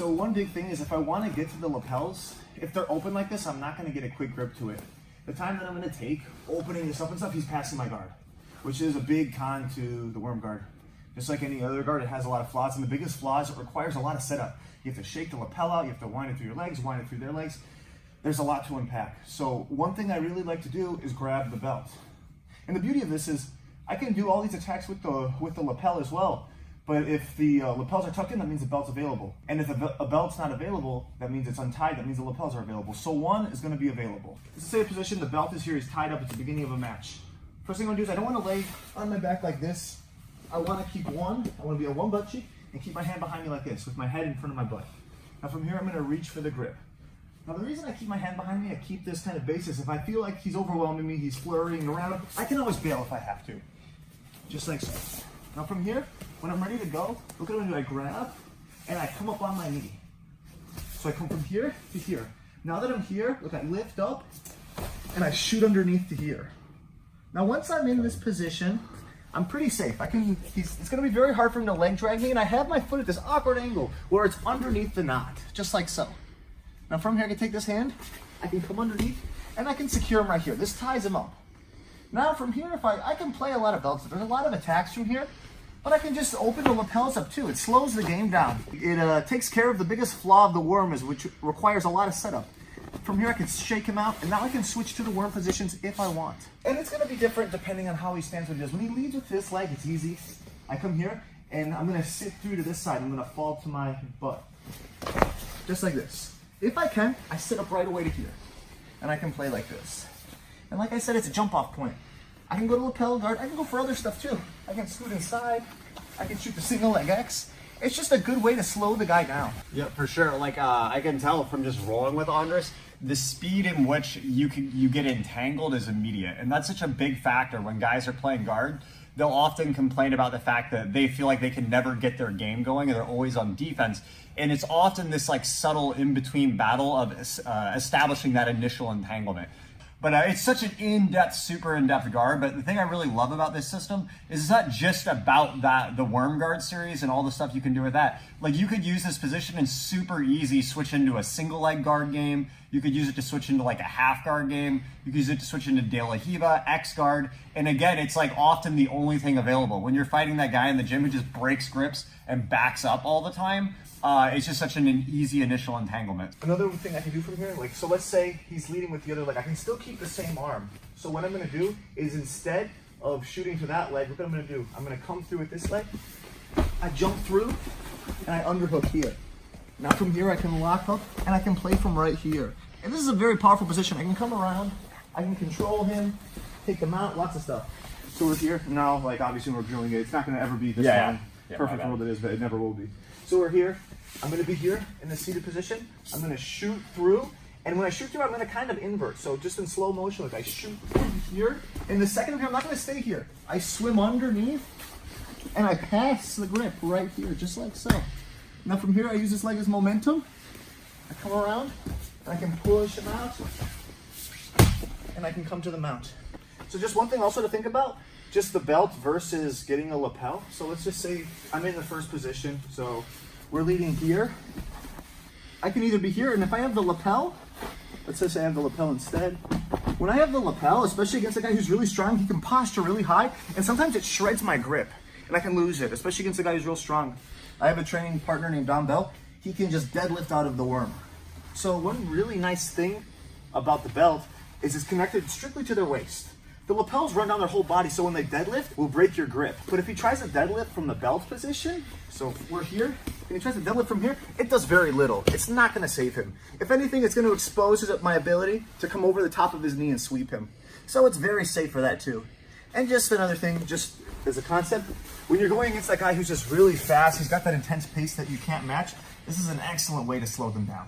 So one big thing is if I want to get to the lapels, if they're open like this, I'm not going to get a quick grip to it. The time that I'm going to take opening this up and stuff, he's passing my guard, which is a big con to the worm guard. Just like any other guard, it has a lot of flaws, and the biggest flaw is it requires a lot of setup. You have to shake the lapel out, you have to wind it through your legs, wind it through their legs. There's a lot to unpack. So one thing I really like to do is grab the belt. And the beauty of this is I can do all these attacks with the lapel as well. But if the lapels are tucked in, that means the belt's available. And if a belt's not available, that means it's untied, that means the lapels are available. So one is going to be available. Let's say a position, the belt is here, is tied up at the beginning of a match. First thing I'm going to do is I don't want to lay on my back like this. I want to keep one, I want to be on one butt cheek and keep my hand behind me like this with my head in front of my butt. Now from here, I'm going to reach for the grip. Now the reason I keep my hand behind me, I keep this kind of basis. If I feel like he's overwhelming me, he's flurrying around, I can always bail if I have to. Just like so. Now from here, when I'm ready to go, look at what I do. I grab and I come up on my knee. So I come from here to here. Now that I'm here, look, I lift up and I shoot underneath to here. Now once I'm in this position, I'm pretty safe. It's gonna be very hard for him to leg drag me, and I have my foot at this awkward angle where it's underneath the knot, just like so. Now from here, I can take this hand, I can come underneath, and I can secure him right here. This ties him up. Now from here, if I can play a lot of belts. There's a lot of attacks from here, but I can just open the lapels up too. It slows the game down. It takes care of the biggest flaw of the worm, which requires a lot of setup. From here, I can shake him out, and now I can switch to the worm positions if I want. And it's going to be different depending on how he stands with this. When he leads with this leg, it's easy. I come here, and I'm going to sit through to this side. I'm going to fall to my butt. Just like this. If I can, I sit up right away to here. And I can play like this. And like I said, it's a jump-off point. I can go to lapel guard. I can go for other stuff, too. I can scoot inside. I can shoot the single leg X. It's just a good way to slow the guy down. Yeah, for sure. Like I can tell from just rolling with Andris, the speed in which you get entangled is immediate, and that's such a big factor when guys are playing guard. They'll often complain about the fact that they feel like they can never get their game going, and they're always on defense. And it's often this like subtle in-between battle of establishing that initial entanglement. But it's such an in-depth, super in-depth guard. But the thing I really love about this system is it's not just about the worm guard series and all the stuff you can do with that. Like you could use this position and super easy switch into a single leg guard game. You could use it to switch into like a half guard game. You could use it to switch into De La Hiva, X guard. And again, it's like often the only thing available. When you're fighting that guy in the gym who just breaks grips and backs up all the time, it's just such an easy initial entanglement. Another thing I can do from here, like, so let's say he's leading with the other leg. I can still keep the same arm. So what I'm going to do is instead of shooting to that leg, look what I'm going to do. I'm going to come through with this leg. I jump through and I underhook here. Now from here I can lock up and I can play from right here. And this is a very powerful position. I can come around, I can control him, take him out, lots of stuff. So we're here now, like obviously when we're drilling it, it's not going to ever be this line. Yeah, perfect world it is, but it never will be. So we're here. I'm going to be here in the seated position. I'm going to shoot through. And when I shoot through, I'm going to kind of invert. So just in slow motion, like I shoot through here. And the second here, I'm not going to stay here. I swim underneath and I pass the grip right here, just like so. Now from here, I use this leg as momentum. I come around and I can push him out. And I can come to the mount. So just one thing also to think about, just the belt versus getting a lapel. So let's just say I'm in the first position. So we're leading here. I can either be here, and if I have the lapel, let's just say I have the lapel instead. When I have the lapel, especially against a guy who's really strong, he can posture really high, and sometimes it shreds my grip, and I can lose it, especially against a guy who's real strong. I have a training partner named Don Bell. He can just deadlift out of the worm. So one really nice thing about the belt is it's connected strictly to their waist. The lapels run down their whole body, so when they deadlift, will break your grip. But if he tries to deadlift from the belt position, so we're here, and he tries to deadlift from here, it does very little. It's not going to save him. If anything, it's going to expose my ability to come over the top of his knee and sweep him. So it's very safe for that too. And just another thing, just as a concept, when you're going against that guy who's just really fast, he's got that intense pace that you can't match, this is an excellent way to slow them down.